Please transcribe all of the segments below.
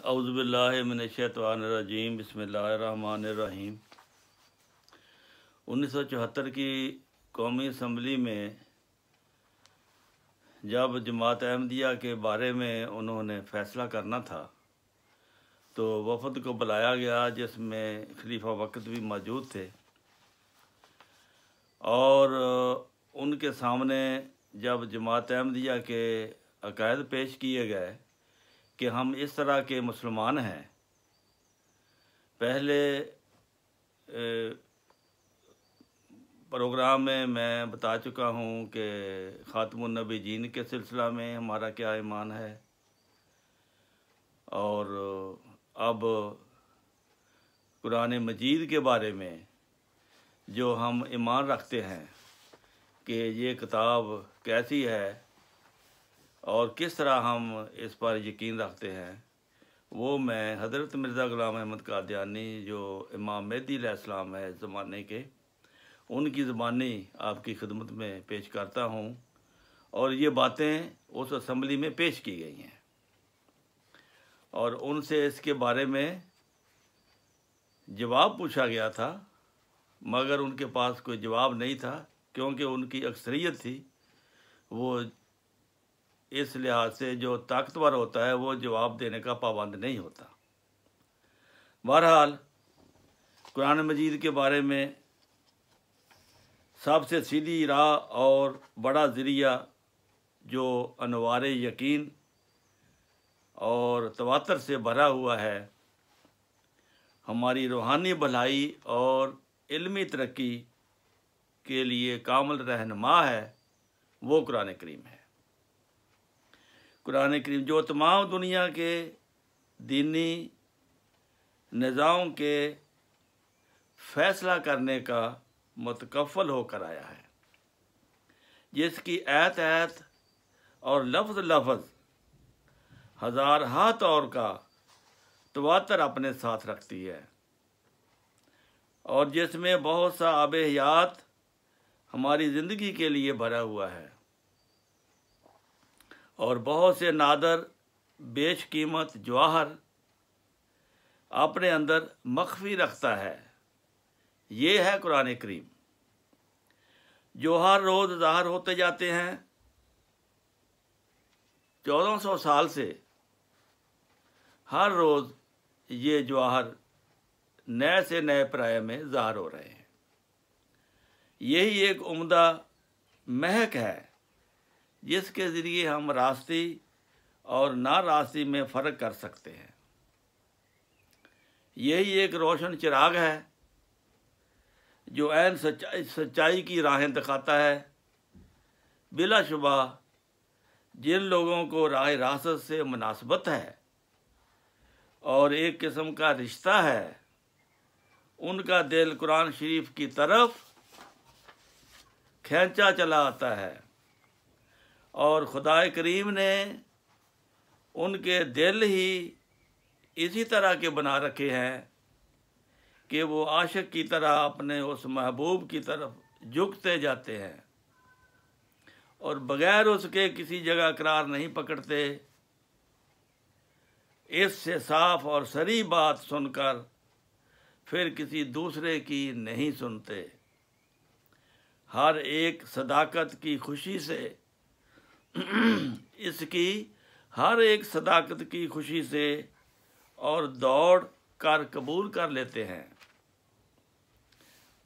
اعوذ باللہ من الشیطان الرجیم بسم اللہ الرحمن الرحیم 1974 کی قومی اسمبلی میں جب جماعت احمدیہ کے بارے میں انہوں نے فیصلہ کرنا تھا تو وفد کو بلایا گیا، جس میں خلیفہ وقت بھی موجود تھے، اور ان کے سامنے جب جماعت احمدیہ کے عقائد پیش کیے گئے کہ ہم اس طرح کے مسلمان ہیں۔ پہلے پروگرام میں بتا چکا ہوں کہ خاتم النبی جین کے سلسلہ میں ہمارا کیا ایمان ہے، اور اب قرآن مجید کے بارے میں جو ہم ایمان رکھتے ہیں کہ یہ کتاب کیسی ہے اور کس طرح ہم اس پر یقین رکھتے ہیں، وہ میں حضرت مرزا غلام احمد قادیانی جو امام مہدی علیہ السلام ہے اس زمانے کے، ان کی زبانی آپ کی خدمت میں پیش کرتا ہوں، اور یہ باتیں اس اسمبلی میں پیش کی گئی ہیں، اور ان سے اس کے بارے میں جواب پوچھا گیا تھا، مگر ان کے پاس کوئی جواب نہیں تھا، کیونکہ ان کی اکثریت تھی۔ وہ اس لحاظ سے جو طاقتور ہوتا ہے وہ جواب دینے کا پابند نہیں ہوتا۔ بہرحال قرآن مجید کے بارے میں سب سے سیدھی راہ اور بڑا ذریعہ جو انوار یقین اور تواتر سے بھرا ہوا ہے، ہماری روحانی بھلائی اور علمی ترقی کے لیے کامل رہنما ہے، وہ قرآن کریم ہے۔ قرآن کریم جو تمام دنیا کے دینی نظام کے فیصلہ کرنے کا متکفل ہو کر آیا ہے، جس کی ایت ایت اور لفظ لفظ ہزارہا طور کا تواتر اپنے ساتھ رکھتی ہے، اور جس میں بہت سا آب حیات ہماری زندگی کے لیے بھرا ہوا ہے، اور بہت سے نادر بیش قیمت جواہر اپنے اندر مخفی رکھتا ہے۔ یہ ہے قرآن کریم، جو ہر روز ظاہر ہوتے جاتے ہیں۔ 1400 سال سے ہر روز یہ جواہر نئے سے نئے پرائے میں ظاہر ہو رہے ہیں۔ یہی ایک عمدہ مہک ہے جس کے ذریعے ہم راستی اور ناراستی میں فرق کر سکتے ہیں۔ یہی ایک روشن چراغ ہے جو عین سچائی کی راہیں دکھاتا ہے۔ بلا شبہ جن لوگوں کو راہ راست سے مناسبت ہے اور ایک قسم کا رشتہ ہے، ان کا دل قرآن شریف کی طرف کھینچا چلا آتا ہے، اور خدا کریم نے ان کے دل ہی اسی طرح کے بنا رکھے ہیں کہ وہ عاشق کی طرح اپنے اس محبوب کی طرف جھکتے جاتے ہیں، اور بغیر اس کے کسی جگہ قرار نہیں پکڑتے۔ اس سے صاف اور صریح بات سن کر پھر کسی دوسرے کی نہیں سنتے، ہر ایک صداقت کی خوشی سے اس کی ہر ایک صداقت کی خوشی سے اور دوڑ کر قبول کر لیتے ہیں،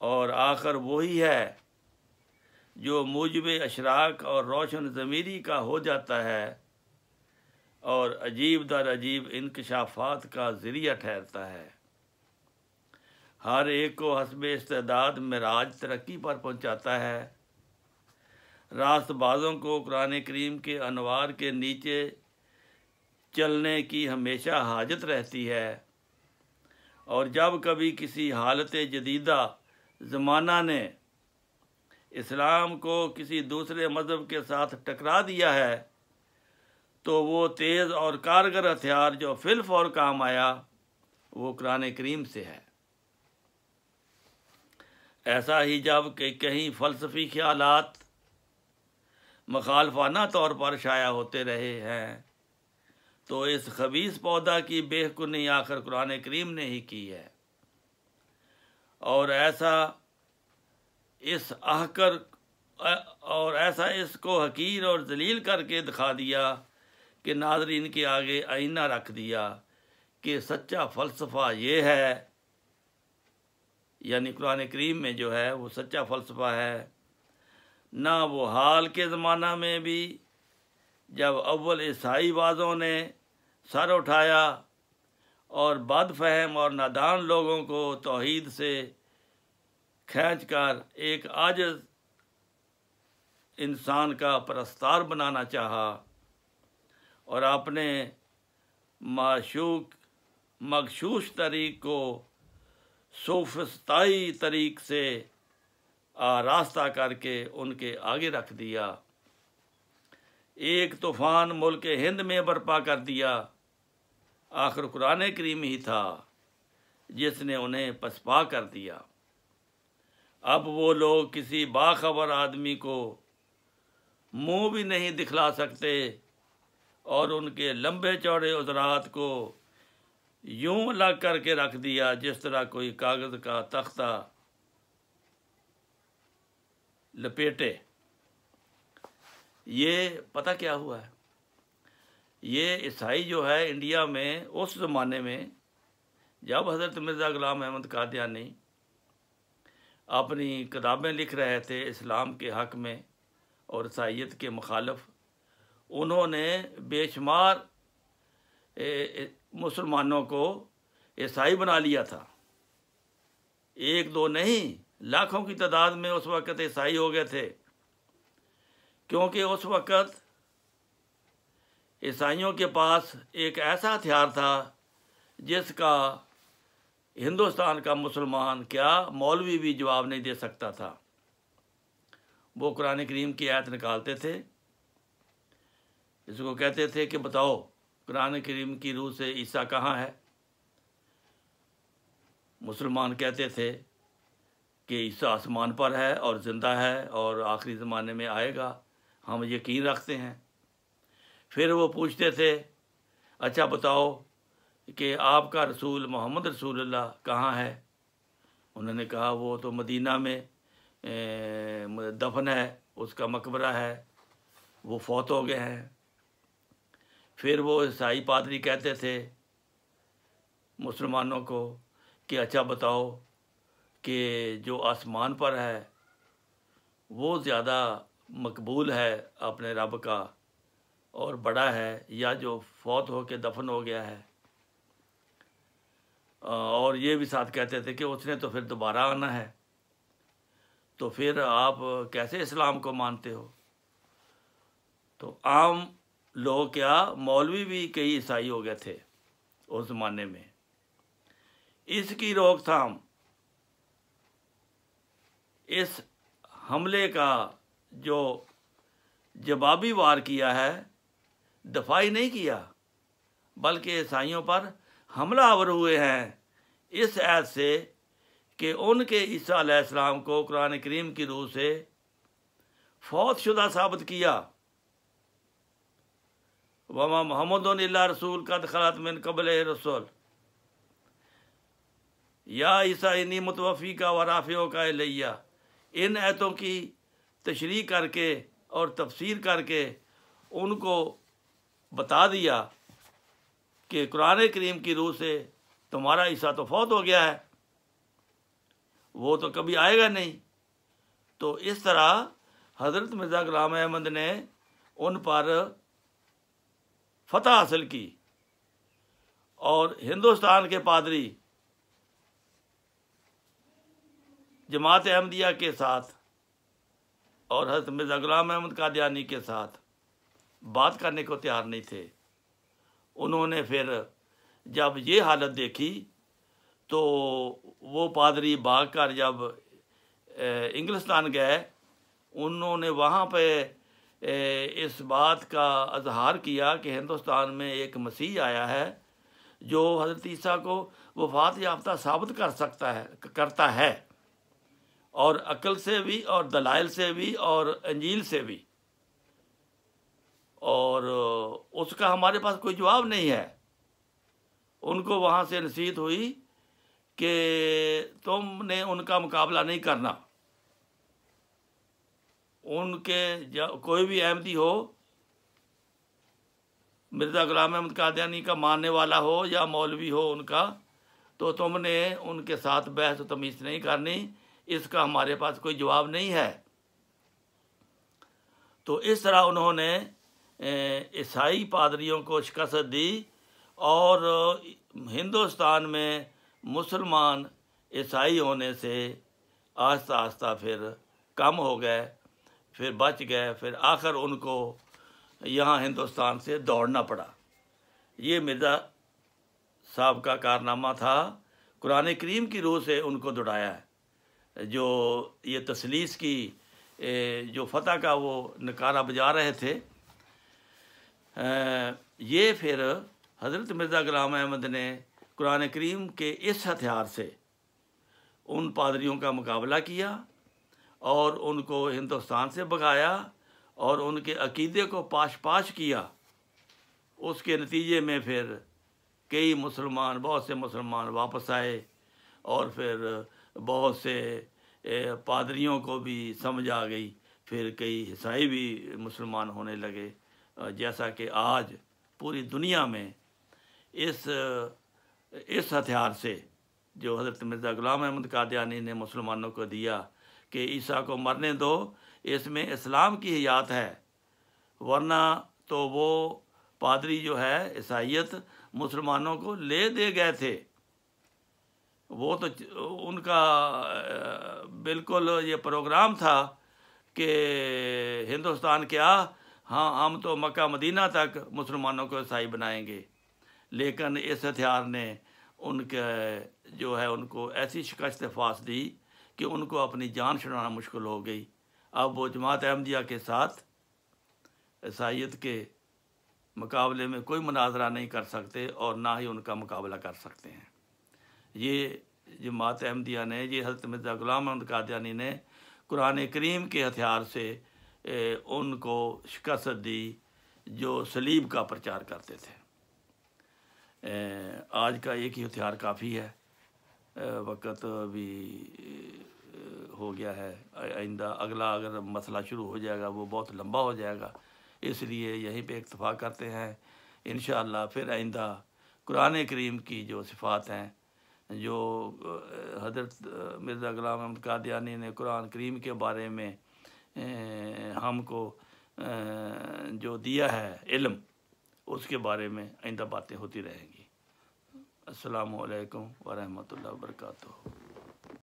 اور آخر وہی ہے جو موجب اشراق اور روشن ضمیری کا ہو جاتا ہے، اور عجیب در عجیب انکشافات کا ذریعہ ٹھہرتا ہے، ہر ایک کو حسب استعداد معراج ترقی پر پہنچاتا ہے۔ راست بازوں کو قرآن کریم کے انوار کے نیچے چلنے کی ہمیشہ حاجت رہتی ہے، اور جب کبھی کسی حالت جدیدہ زمانہ نے اسلام کو کسی دوسرے مذہب کے ساتھ ٹکرا دیا ہے، تو وہ تیز اور کارگر ہتھیار جو فی الفور کام آیا وہ قرآن کریم سے ہے۔ ایسا ہی جب کہ کہیں فلسفی خیالات مخالفانہ طور پر شائع ہوتے رہے ہیں، تو اس خبیث پودا کی بے کنی آخر قرآن کریم نے ہی کی ہے، اور ایسا اس کو حقیر اور ذلیل کر کے دکھا دیا کہ ناظرین کے آگے آئینہ رکھ دیا کہ سچا فلسفہ یہ ہے، یعنی قرآن کریم میں جو ہے وہ سچا فلسفہ ہے۔ نہ وہ حال کے زمانہ میں بھی جب اول عیسائی بازوں نے سر اٹھایا اور بد فہم اور نادان لوگوں کو توحید سے کھینچ کر ایک عاجز انسان کا پرستار بنانا چاہا اور اپنے مغشوش طریق کو سوفسطائی طریق سے آراستہ کر کے ان کے آگے رکھ دیا۔ ایک طوفان ملک ہند میں برپا کر دیا، آخر قرآن کریم ہی تھا جس نے انہیں پسپا کر دیا۔ اب وہ لوگ کسی باخبر آدمی کو منہ بھی نہیں دکھلا سکتے اور ان کے لمبے چوڑے عذرات کو یوں الگ کر کے رکھ دیا جس طرح کوئی کاغذ کا تختہ لپیٹے۔ یہ پتہ کیا ہوا ہے؟ یہ عیسائی جو ہے انڈیا میں اس زمانے میں جب حضرت مرزا غلام احمد قادیانی اپنی کتابیں لکھ رہے تھے اسلام کے حق میں اور عیسائیت کے مخالف، انہوں نے بے شمار مسلمانوں کو عیسائی بنا لیا تھا۔ ایک دو نہیں، لاکھوں کی تعداد میں اس وقت عیسائی ہو گئے تھے، کیونکہ اس وقت عیسائیوں کے پاس ایک ایسا ہتھیار تھا جس کا ہندوستان کا مسلمان کیا مولوی بھی جواب نہیں دے سکتا تھا۔ وہ قرآن کریم کی آیت نکالتے تھے، اس کو کہتے تھے کہ بتاؤ قرآن کریم کی روح سے عیسیٰ کہاں ہے؟ مسلمان کہتے تھے کہ عیسیٰ آسمان پر ہے اور زندہ ہے اور آخری زمانے میں آئے گا، ہم یقین رکھتے ہیں۔ پھر وہ پوچھتے تھے اچھا بتاؤ کہ آپ کا رسول محمد رسول اللہ کہاں ہے؟ انہوں نے کہا وہ تو مدینہ میں دفن ہے، اس کا مقبرہ ہے، وہ فوت ہو گئے ہیں۔ پھر وہ عیسائی پادری کہتے تھے مسلمانوں کو کہ اچھا بتاؤ کہ جو آسمان پر ہے وہ زیادہ مقبول ہے اپنے رب کا اور بڑا ہے، یا جو فوت ہو کے دفن ہو گیا ہے؟ اور یہ بھی ساتھ کہتے تھے کہ اس نے تو پھر دوبارہ آنا ہے، تو پھر آپ کیسے اسلام کو مانتے ہو؟ تو عام لوگ کیا مولوی بھی کئی عیسائی ہو گئے تھے اس زمانے میں۔ اس کی روک تھام، اس حملے کا جو جوابی وار کیا ہے، دفاعی نہیں کیا بلکہ عیسائیوں پر حملہ آور ہوئے ہیں اس عہد سے کہ ان کے عیسیٰ علیہ السلام کو قرآن کریم کی روح سے فوت شدہ ثابت کیا۔ وما محمد الا رسول قد خلت من قبلہ رسول، یا عیسیٰ انی متوفی کا ورافعہ کا الیہ، ان آیتوں کی تشریح کر کے اور تفسیر کر کے ان کو بتا دیا کہ قرآن کریم کی روح سے تمہارا عیسیٰ تو فوت ہو گیا ہے، وہ تو کبھی آئے گا نہیں۔ تو اس طرح حضرت مرزا غلام احمد نے ان پر فتح حاصل کی، اور ہندوستان کے پادری جماعت احمدیہ کے ساتھ اور حضرت مرزا غلام احمد قادیانی کے ساتھ بات کرنے کو تیار نہیں تھے۔ انہوں نے پھر جب یہ حالت دیکھی تو وہ پادری بھاگ کر جب انگلستان گئے، انہوں نے وہاں پہ اس بات کا اظہار کیا کہ ہندوستان میں ایک مسیح آیا ہے جو حضرت عیسیٰ کو وفات یافتہ ثابت کرتا ہے، اور عقل سے بھی اور دلائل سے بھی اور انجیل سے بھی۔ اور اس کا ہمارے پاس کوئی جواب نہیں ہے۔ ان کو وہاں سے نصیحت ہوئی کہ تم نے ان کا مقابلہ نہیں کرنا، ان کے کوئی بھی احمدی ہو، مرزا غلام احمد قادیانی کا ماننے والا ہو یا مولوی ہو ان کا، تو تم نے ان کے ساتھ بحث و تمیز نہیں کرنی، اس کا ہمارے پاس کوئی جواب نہیں ہے۔ تو اس طرح انہوں نے عیسائی پادریوں کو شکست دی، اور ہندوستان میں مسلمان عیسائی ہونے سے آہستہ آہستہ پھر کم ہو گئے، پھر بچ گئے، پھر آخر ان کو یہاں ہندوستان سے دوڑنا پڑا۔ یہ مرزا صاحب کا کارنامہ تھا، قرآن کریم کی روح سے ان کو دوڑایا ہے۔ جو یہ تثلیث کی جو فتح کا وہ نعرہ بجا رہے تھے، یہ پھر حضرت مرزا غلام احمد نے قرآن کریم کے اس ہتھیار سے ان پادریوں کا مقابلہ کیا اور ان کو ہندوستان سے بھگایا اور ان کے عقیدے کو پاش پاش کیا۔ اس کے نتیجے میں پھر کئی مسلمان، بہت سے مسلمان واپس آئے، اور پھر بہت سے پادریوں کو بھی سمجھ آ گئی، پھر کئی عیسائی بھی مسلمان ہونے لگے، جیسا کہ آج پوری دنیا میں اس ہتھیار سے جو حضرت مرزا غلام احمد قادیانی نے مسلمانوں کو دیا کہ عیسیٰ کو مرنے دو، اس میں اسلام کی حیات ہے، ورنہ تو وہ پادری جو ہے عیسائیت مسلمانوں کو لے دے گئے تھے، وہ تو ان کا بالکل یہ پروگرام تھا کہ ہندوستان کیا، ہاں ہم تو مکہ مدینہ تک مسلمانوں کو عیسائی بنائیں گے، لیکن اس ہتھیار نے ان کے جو ہے ان کو ایسی شکست فاس دی کہ ان کو اپنی جان چھڑانا مشکل ہو گئی۔ اب وہ جماعت احمدیہ کے ساتھ عیسائیت کے مقابلے میں کوئی مناظرہ نہیں کر سکتے، اور نہ ہی ان کا مقابلہ کر سکتے ہیں۔ یہ جماعت احمدیہ نے، یہ حضرت مرزا غلام احمد قادیانی نے قرآن کریم کے ہتھیار سے ان کو شکست دی جو صلیب کا پرچار کرتے تھے۔ آج کا ایک ہی ہتھیار کافی ہے، وقت بھی ہو گیا ہے، آئندہ اگلا اگر مسئلہ شروع ہو جائے گا وہ بہت لمبا ہو جائے گا، اس لیے یہیں پہ اکتفا کرتے ہیں۔ انشاءاللہ پھر آئندہ قرآن کریم کی جو صفات ہیں، جو حضرت مرزا غلام احمد قادیانی نے قرآن کریم کے بارے میں ہم کو جو دیا ہے علم، اس کے بارے میں آئندہ باتیں ہوتی رہیں گی۔ السلام علیکم ورحمۃ اللہ وبرکاتہ۔